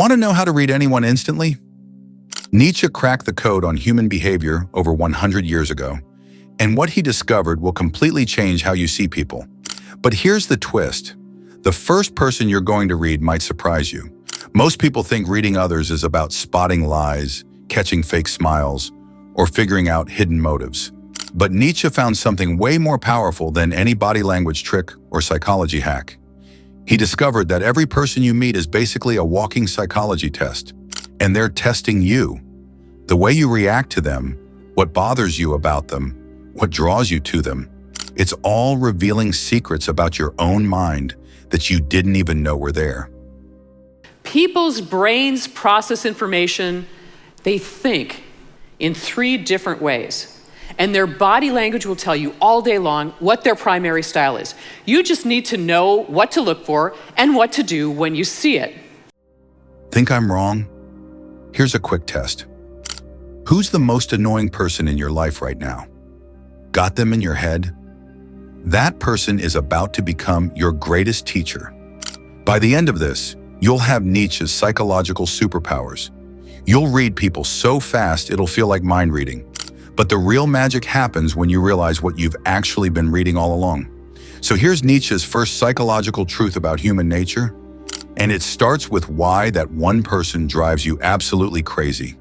Want to know how to read anyone instantly? Nietzsche cracked the code on human behavior over 100 years ago, and what he discovered will completely change how you see people. But here's the twist. The first person you're going to read might surprise you. Most people think reading others is about spotting lies, catching fake smiles, or figuring out hidden motives. But Nietzsche found something way more powerful than any body language trick or psychology hack. He discovered that every person you meet is basically a walking psychology test, and they're testing you. The way you react to them, what bothers you about them, what draws you to them, it's all revealing secrets about your own mind that you didn't even know were there. People's brains process information, they think in 3 different ways. And their body language will tell you all day long what their primary style is. You just need to know what to look for and what to do when you see it. Think I'm wrong? Here's a quick test. Who's the most annoying person in your life right now? Got them in your head? That person is about to become your greatest teacher. By the end of this, you'll have Nietzsche's psychological superpowers. You'll read people so fast it'll feel like mind reading. But the real magic happens when you realize what you've actually been reading all along. So here's Nietzsche's first psychological truth about human nature, and it starts with why that one person drives you absolutely crazy.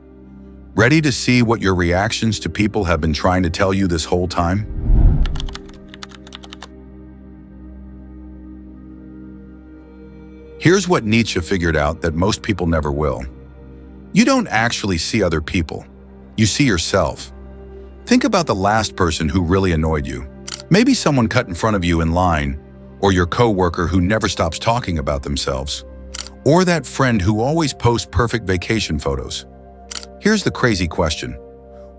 Ready to see what your reactions to people have been trying to tell you this whole time? Here's what Nietzsche figured out that most people never will. You don't actually see other people. You see yourself. Think about the last person who really annoyed you. Maybe someone cut in front of you in line, or your coworker who never stops talking about themselves, or that friend who always posts perfect vacation photos. Here's the crazy question.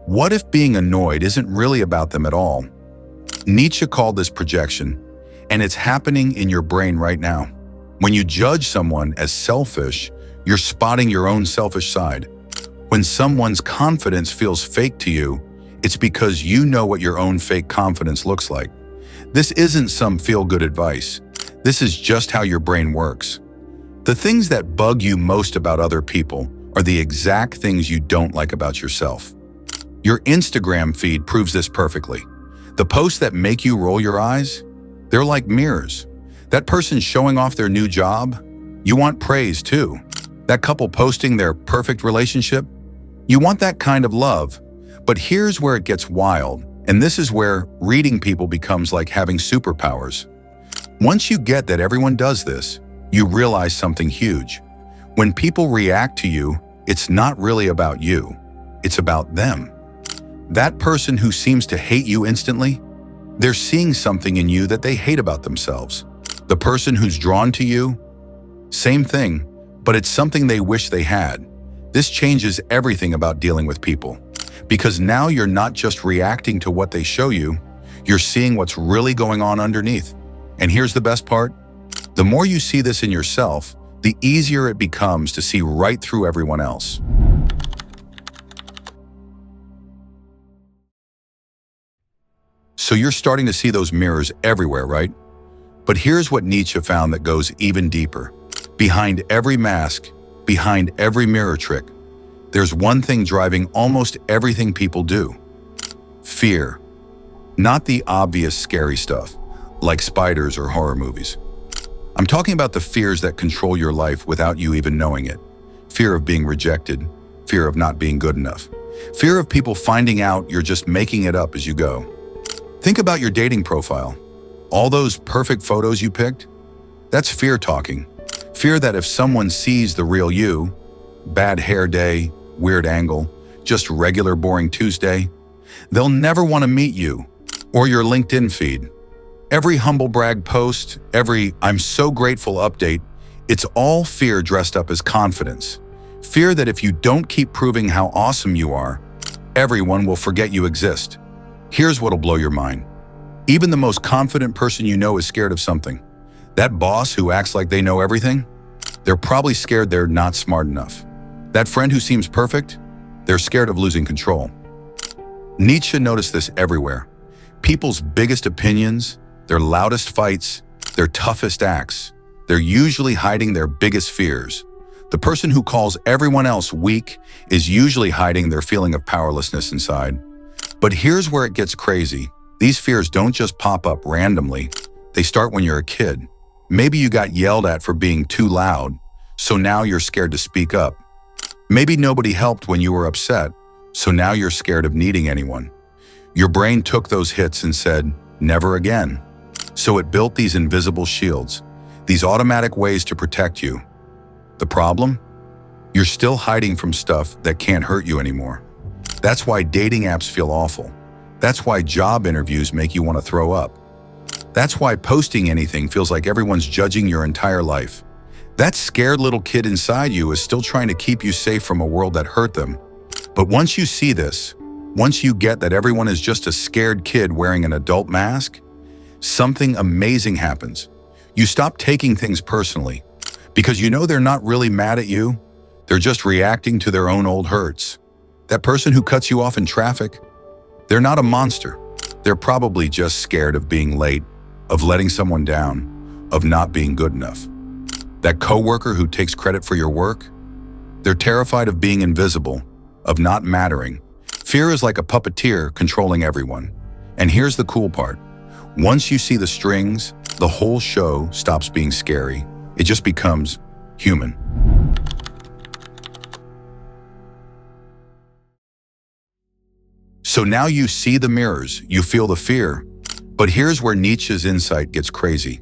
What if being annoyed isn't really about them at all? Nietzsche called this projection, and it's happening in your brain right now. When you judge someone as selfish, you're spotting your own selfish side. When someone's confidence feels fake to you, it's because you know what your own fake confidence looks like. This isn't some feel-good advice. This is just how your brain works. The things that bug you most about other people are the exact things you don't like about yourself. Your Instagram feed proves this perfectly. The posts that make you roll your eyes, they're like mirrors. That person showing off their new job, you want praise too. That couple posting their perfect relationship, you want that kind of love. But here's where it gets wild, and this is where reading people becomes like having superpowers. Once you get that everyone does this, you realize something huge. When people react to you, it's not really about you, it's about them. That person who seems to hate you instantly, they're seeing something in you that they hate about themselves. The person who's drawn to you, same thing, but it's something they wish they had. This changes everything about dealing with people. Because now you're not just reacting to what they show you, you're seeing what's really going on underneath. And here's the best part. The more you see this in yourself, the easier it becomes to see right through everyone else. So you're starting to see those mirrors everywhere, right? But here's what Nietzsche found that goes even deeper. Behind every mask, behind every mirror trick, there's one thing driving almost everything people do. Fear. Not the obvious scary stuff, like spiders or horror movies. I'm talking about the fears that control your life without you even knowing it. Fear of being rejected, fear of not being good enough, fear of people finding out you're just making it up as you go. Think about your dating profile. All those perfect photos you picked, that's fear talking. Fear that if someone sees the real you, bad hair day, weird angle, just regular boring Tuesday, they'll never want to meet you or your LinkedIn feed. Every humble brag post, every I'm so grateful update, it's all fear dressed up as confidence. Fear that if you don't keep proving how awesome you are, everyone will forget you exist. Here's what'll blow your mind. Even the most confident person you know is scared of something. That boss who acts like they know everything, they're probably scared they're not smart enough. That friend who seems perfect, they're scared of losing control. Nietzsche noticed this everywhere. People's biggest opinions, their loudest fights, their toughest acts, they're usually hiding their biggest fears. The person who calls everyone else weak is usually hiding their feeling of powerlessness inside. But here's where it gets crazy. These fears don't just pop up randomly. They start when you're a kid. Maybe you got yelled at for being too loud, so now you're scared to speak up. Maybe nobody helped when you were upset, so now you're scared of needing anyone. Your brain took those hits and said, never again. So it built these invisible shields, these automatic ways to protect you. The problem? You're still hiding from stuff that can't hurt you anymore. That's why dating apps feel awful. That's why job interviews make you want to throw up. That's why posting anything feels like everyone's judging your entire life. That scared little kid inside you is still trying to keep you safe from a world that hurt them. But once you see this, once you get that everyone is just a scared kid wearing an adult mask, something amazing happens. You stop taking things personally because you know they're not really mad at you. They're just reacting to their own old hurts. That person who cuts you off in traffic, they're not a monster. They're probably just scared of being late, of letting someone down, of not being good enough. That coworker who takes credit for your work, they're terrified of being invisible, of not mattering. Fear is like a puppeteer controlling everyone. And here's the cool part. Once you see the strings, the whole show stops being scary. It just becomes human. So now you see the mirrors, you feel the fear. But here's where Nietzsche's insight gets crazy.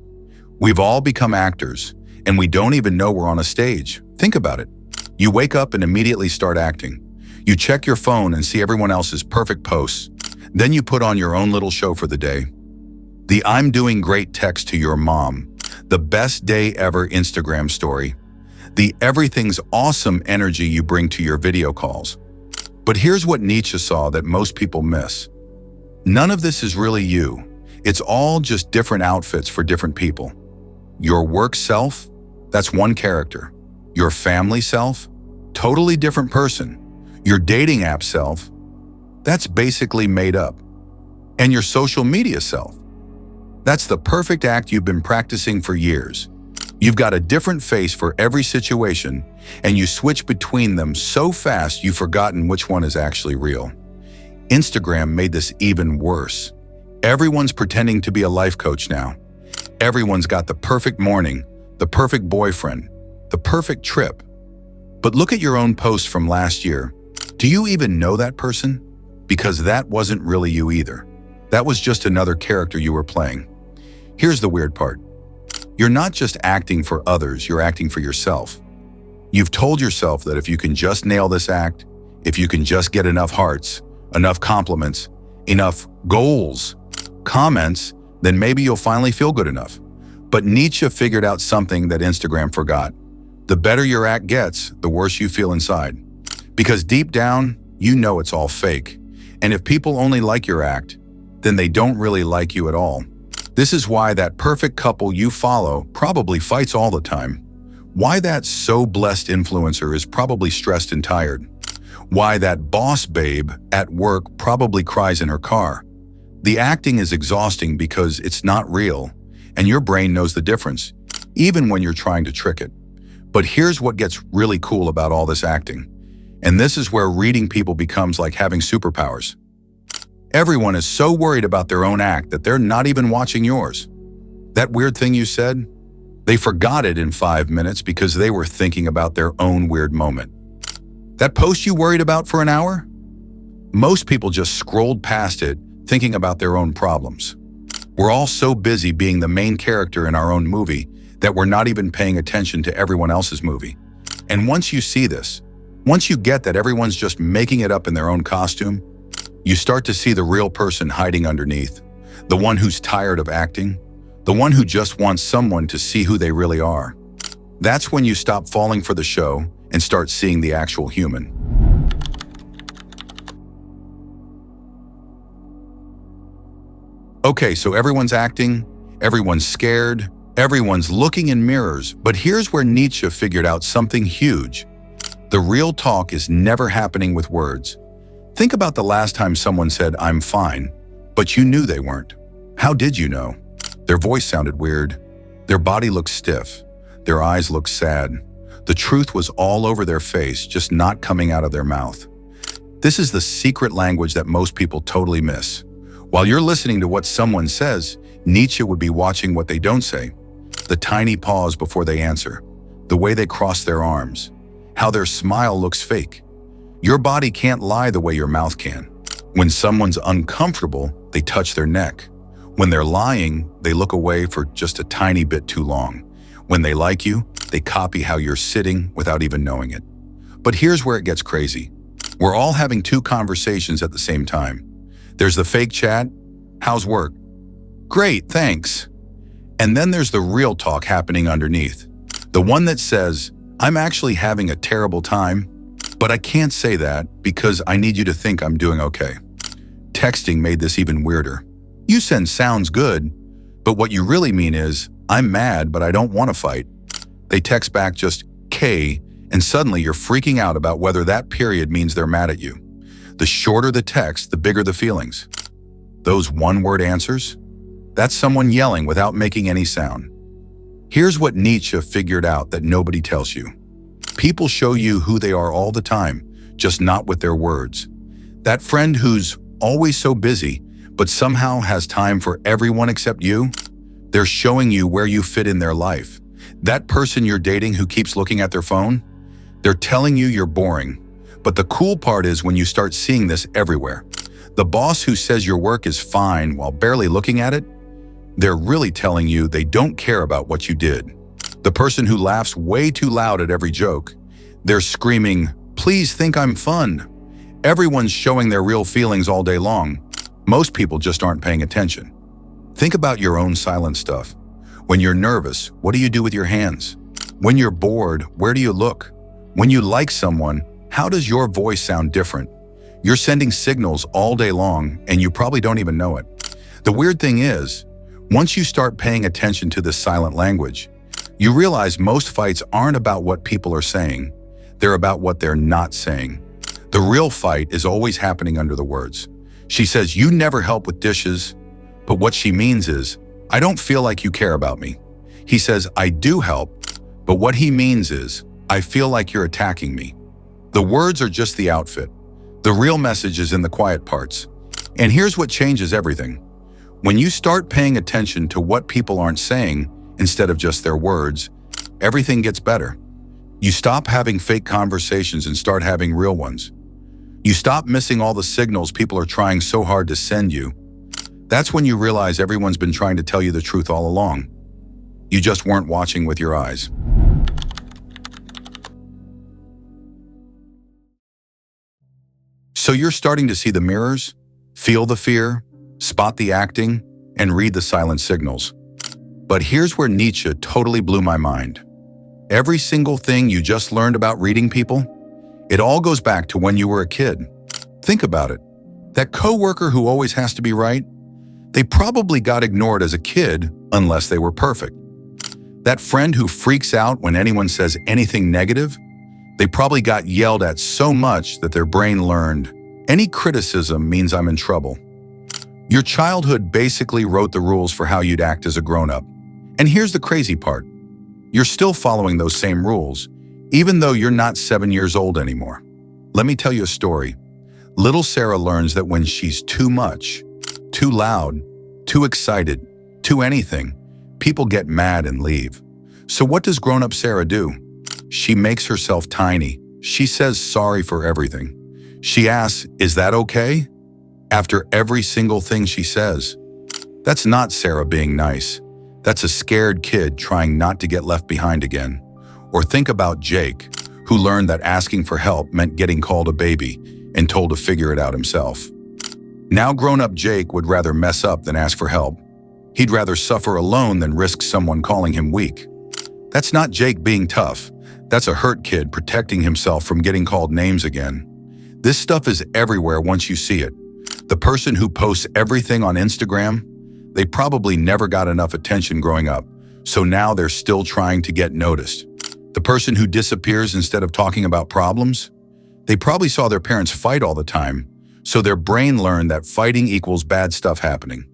We've all become actors, and we don't even know we're on a stage. Think about it. You wake up and immediately start acting. You check your phone and see everyone else's perfect posts. Then you put on your own little show for the day. The "I'm doing great" text to your mom. The "best day ever" Instagram story. The "everything's awesome" energy you bring to your video calls. But here's what Nietzsche saw that most people miss. None of this is really you. It's all just different outfits for different people. Your work self, that's one character. Your family self, totally different person. Your dating app self, that's basically made up. And your social media self, that's the perfect act you've been practicing for years. You've got a different face for every situation, and you switch between them so fast you've forgotten which one is actually real. Instagram made this even worse. Everyone's pretending to be a life coach now. Everyone's got the perfect morning, the perfect boyfriend, the perfect trip. But look at your own post from last year. Do you even know that person? Because that wasn't really you either. That was just another character you were playing. Here's the weird part. You're not just acting for others, you're acting for yourself. You've told yourself that if you can just nail this act, if you can just get enough hearts, enough compliments, enough goals, comments, then maybe you'll finally feel good enough. But Nietzsche figured out something that Instagram forgot. The better your act gets, the worse you feel inside. Because deep down, you know it's all fake. And if people only like your act, then they don't really like you at all. This is why that perfect couple you follow probably fights all the time. Why that so blessed influencer is probably stressed and tired. Why that boss babe at work probably cries in her car. The acting is exhausting because it's not real, and your brain knows the difference, even when you're trying to trick it. But here's what gets really cool about all this acting. And this is where reading people becomes like having superpowers. Everyone is so worried about their own act that they're not even watching yours. That weird thing you said? They forgot it in 5 minutes because they were thinking about their own weird moment. That post you worried about for an hour? Most people just scrolled past it, thinking about their own problems. We're all so busy being the main character in our own movie that we're not even paying attention to everyone else's movie. And once you see this, once you get that everyone's just making it up in their own costume, you start to see the real person hiding underneath, the one who's tired of acting, the one who just wants someone to see who they really are. That's when you stop falling for the show and start seeing the actual human. Okay, so everyone's acting, everyone's scared, everyone's looking in mirrors, but here's where Nietzsche figured out something huge. The real talk is never happening with words. Think about the last time someone said, "I'm fine," but you knew they weren't. How did you know? Their voice sounded weird. Their body looked stiff. Their eyes looked sad. The truth was all over their face, just not coming out of their mouth. This is the secret language that most people totally miss. While you're listening to what someone says, Nietzsche would be watching what they don't say. The tiny pause before they answer, the way they cross their arms, how their smile looks fake. Your body can't lie the way your mouth can. When someone's uncomfortable, they touch their neck. When they're lying, they look away for just a tiny bit too long. When they like you, they copy how you're sitting without even knowing it. But here's where it gets crazy. We're all having two conversations at the same time. There's the fake chat, "How's work?" "Great, thanks." And then there's the real talk happening underneath. The one that says, "I'm actually having a terrible time, but I can't say that because I need you to think I'm doing okay." Texting made this even weirder. You send "sounds good," but what you really mean is, "I'm mad, but I don't want to fight." They text back just "K," and suddenly you're freaking out about whether that period means they're mad at you. The shorter the text, the bigger the feelings. Those one-word answers? That's someone yelling without making any sound. Here's what Nietzsche figured out that nobody tells you. People show you who they are all the time, just not with their words. That friend who's always so busy, but somehow has time for everyone except you, they're showing you where you fit in their life. That person you're dating who keeps looking at their phone, they're telling you you're boring. But the cool part is when you start seeing this everywhere. The boss who says your work is fine while barely looking at it, they're really telling you they don't care about what you did. The person who laughs way too loud at every joke, they're screaming, "Please think I'm fun." Everyone's showing their real feelings all day long. Most people just aren't paying attention. Think about your own silent stuff. When you're nervous, what do you do with your hands? When you're bored, where do you look? When you like someone, how does your voice sound different? You're sending signals all day long, and you probably don't even know it. The weird thing is, once you start paying attention to this silent language, you realize most fights aren't about what people are saying. They're about what they're not saying. The real fight is always happening under the words. She says, "You never help with dishes," but what she means is, "I don't feel like you care about me." He says, "I do help," but what he means is, "I feel like you're attacking me." The words are just the outfit. The real message is in the quiet parts. And here's what changes everything. When you start paying attention to what people aren't saying instead of just their words, everything gets better. You stop having fake conversations and start having real ones. You stop missing all the signals people are trying so hard to send you. That's when you realize everyone's been trying to tell you the truth all along. You just weren't watching with your eyes. So you're starting to see the mirrors, feel the fear, spot the acting, and read the silent signals. But here's where Nietzsche totally blew my mind. Every single thing you just learned about reading people, it all goes back to when you were a kid. Think about it. That coworker who always has to be right, they probably got ignored as a kid unless they were perfect. That friend who freaks out when anyone says anything negative, they probably got yelled at so much that their brain learned, any criticism means I'm in trouble. Your childhood basically wrote the rules for how you'd act as a grown-up. And here's the crazy part. You're still following those same rules, even though you're not 7 years old anymore. Let me tell you a story. Little Sarah learns that when she's too much, too loud, too excited, too anything, people get mad and leave. So what does grown-up Sarah do? She makes herself tiny. She says sorry for everything. She asks, "Is that okay?" after every single thing she says. That's not Sarah being nice. That's a scared kid trying not to get left behind again. Or think about Jake, who learned that asking for help meant getting called a baby and told to figure it out himself. Now grown-up Jake would rather mess up than ask for help. He'd rather suffer alone than risk someone calling him weak. That's not Jake being tough. That's a hurt kid protecting himself from getting called names again. This stuff is everywhere once you see it. The person who posts everything on Instagram, they probably never got enough attention growing up, so now they're still trying to get noticed. The person who disappears instead of talking about problems, they probably saw their parents fight all the time, so their brain learned that fighting equals bad stuff happening.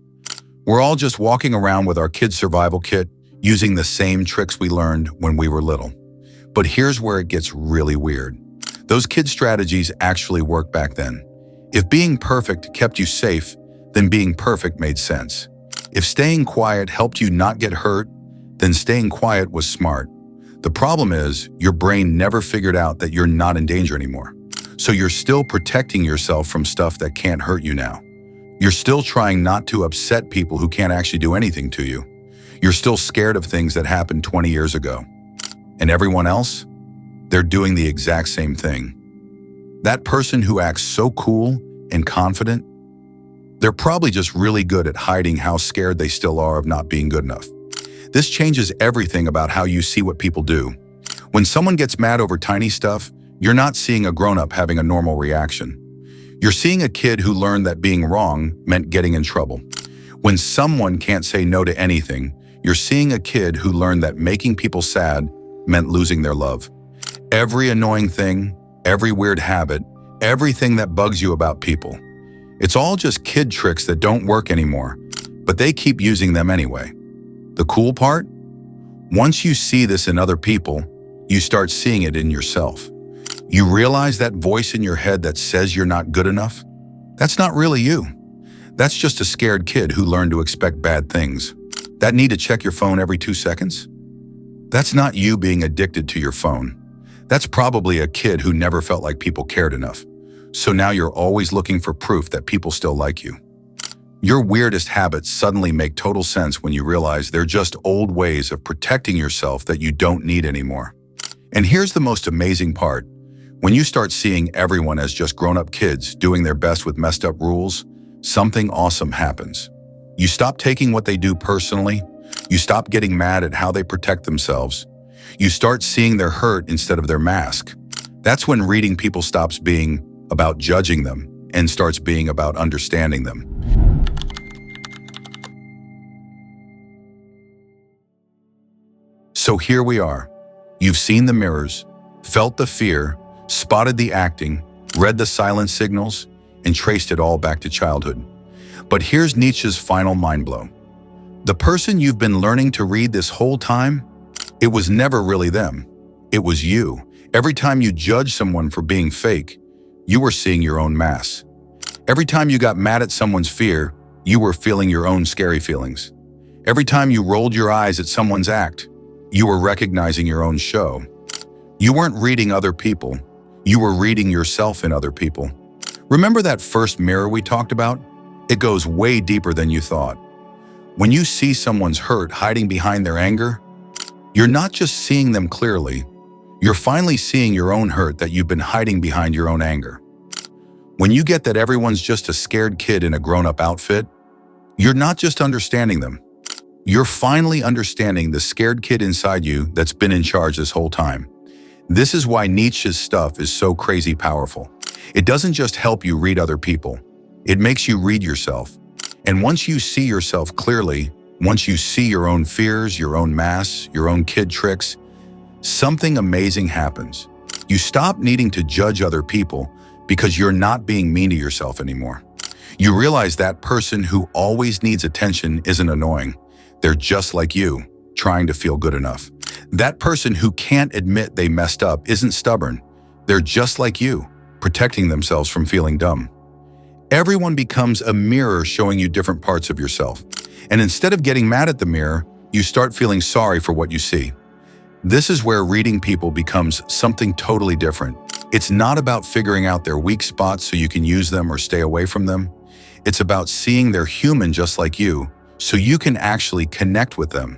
We're all just walking around with our kid's survival kit, using the same tricks we learned when we were little. But here's where it gets really weird. Those kid strategies actually worked back then. If being perfect kept you safe, then being perfect made sense. If staying quiet helped you not get hurt, then staying quiet was smart. The problem is, your brain never figured out that you're not in danger anymore. So you're still protecting yourself from stuff that can't hurt you now. You're still trying not to upset people who can't actually do anything to you. You're still scared of things that happened 20 years ago. And everyone else? They're doing the exact same thing. That person who acts so cool and confident, they're probably just really good at hiding how scared they still are of not being good enough. This changes everything about how you see what people do. When someone gets mad over tiny stuff, you're not seeing a grown-up having a normal reaction. You're seeing a kid who learned that being wrong meant getting in trouble. When someone can't say no to anything, you're seeing a kid who learned that making people sad meant losing their love. Every annoying thing, every weird habit, everything that bugs you about people, it's all just kid tricks that don't work anymore, but they keep using them anyway. The cool part? Once you see this in other people, you start seeing it in yourself. You realize that voice in your head that says you're not good enough? That's not really you. That's just a scared kid who learned to expect bad things. That need to check your phone every 2 seconds? That's not you being addicted to your phone. That's probably a kid who never felt like people cared enough. So now you're always looking for proof that people still like you. Your weirdest habits suddenly make total sense when you realize they're just old ways of protecting yourself that you don't need anymore. And here's the most amazing part. When you start seeing everyone as just grown-up kids doing their best with messed up rules, something awesome happens. You stop taking what they do personally. You stop getting mad at how they protect themselves. You start seeing their hurt instead of their mask. That's when reading people stops being about judging them and starts being about understanding them. So here we are. You've seen the mirrors, felt the fear, spotted the acting, read the silent signals, and traced it all back to childhood. But here's Nietzsche's final mind blow. The person you've been learning to read this whole time, it was never really them. It was you. Every time you judged someone for being fake, you were seeing your own mask. Every time you got mad at someone's fear, you were feeling your own scary feelings. Every time you rolled your eyes at someone's act, you were recognizing your own show. You weren't reading other people. You were reading yourself in other people. Remember that first mirror we talked about? It goes way deeper than you thought. When you see someone's hurt hiding behind their anger, you're not just seeing them clearly, you're finally seeing your own hurt that you've been hiding behind your own anger. When you get that everyone's just a scared kid in a grown-up outfit, you're not just understanding them. You're finally understanding the scared kid inside you that's been in charge this whole time. This is why Nietzsche's stuff is so crazy powerful. It doesn't just help you read other people. It makes you read yourself. And once you see yourself clearly, once you see your own fears, your own masks, your own kid tricks, something amazing happens. You stop needing to judge other people because you're not being mean to yourself anymore. You realize that person who always needs attention isn't annoying. They're just like you, trying to feel good enough. That person who can't admit they messed up isn't stubborn. They're just like you, protecting themselves from feeling dumb. Everyone becomes a mirror showing you different parts of yourself. And instead of getting mad at the mirror, you start feeling sorry for what you see. This is where reading people becomes something totally different. It's not about figuring out their weak spots so you can use them or stay away from them. It's about seeing they're human just like you, so you can actually connect with them.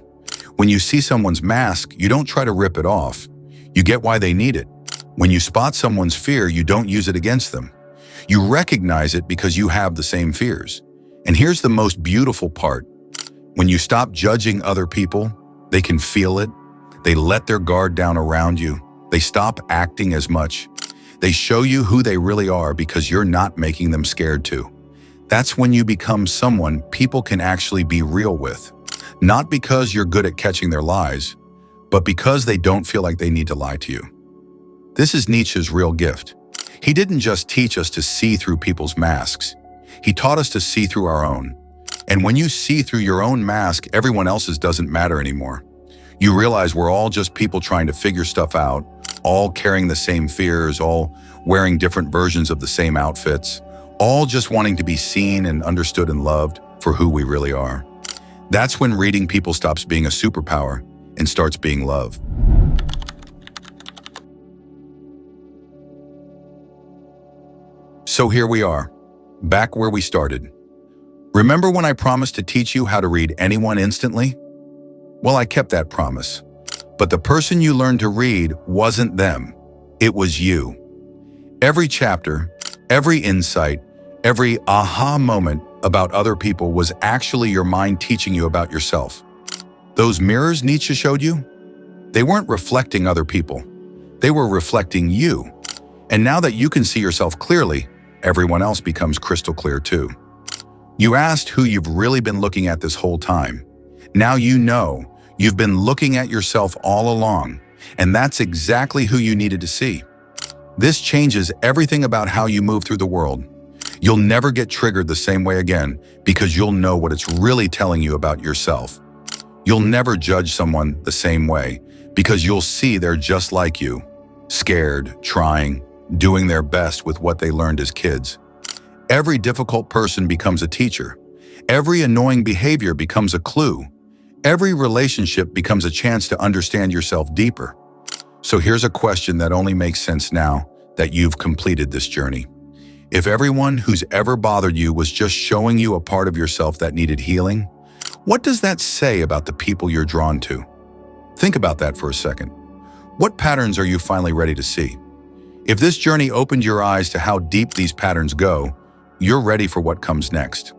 When you see someone's mask, you don't try to rip it off. You get why they need it. When you spot someone's fear, you don't use it against them. You recognize it because you have the same fears. And here's the most beautiful part. When you stop judging other people, they can feel it. They let their guard down around you. They stop acting as much. They show you who they really are because you're not making them scared to. That's when you become someone people can actually be real with. Not because you're good at catching their lies, but because they don't feel like they need to lie to you. This is Nietzsche's real gift. He didn't just teach us to see through people's masks. He taught us to see through our own. And when you see through your own mask, everyone else's doesn't matter anymore. You realize we're all just people trying to figure stuff out, all carrying the same fears, all wearing different versions of the same outfits, all just wanting to be seen and understood and loved for who we really are. That's when reading people stops being a superpower and starts being love. So here we are, back where we started. Remember when I promised to teach you how to read anyone instantly? Well, I kept that promise. But the person you learned to read wasn't them. It was you. Every chapter, every insight, every aha moment about other people was actually your mind teaching you about yourself. Those mirrors Nietzsche showed you? They weren't reflecting other people. They were reflecting you. And now that you can see yourself clearly, everyone else becomes crystal clear too. You asked who you've really been looking at this whole time. Now you know you've been looking at yourself all along, and that's exactly who you needed to see. This changes everything about how you move through the world. You'll never get triggered the same way again because you'll know what it's really telling you about yourself. You'll never judge someone the same way because you'll see they're just like you, scared, trying, doing their best with what they learned as kids. Every difficult person becomes a teacher. Every annoying behavior becomes a clue. Every relationship becomes a chance to understand yourself deeper. So here's a question that only makes sense now that you've completed this journey. If everyone who's ever bothered you was just showing you a part of yourself that needed healing, what does that say about the people you're drawn to? Think about that for a second. What patterns are you finally ready to see? If this journey opened your eyes to how deep these patterns go, you're ready for what comes next.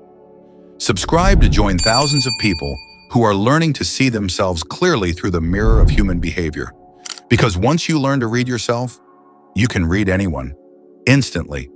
Subscribe to join thousands of people who are learning to see themselves clearly through the mirror of human behavior. Because once you learn to read yourself, you can read anyone, instantly.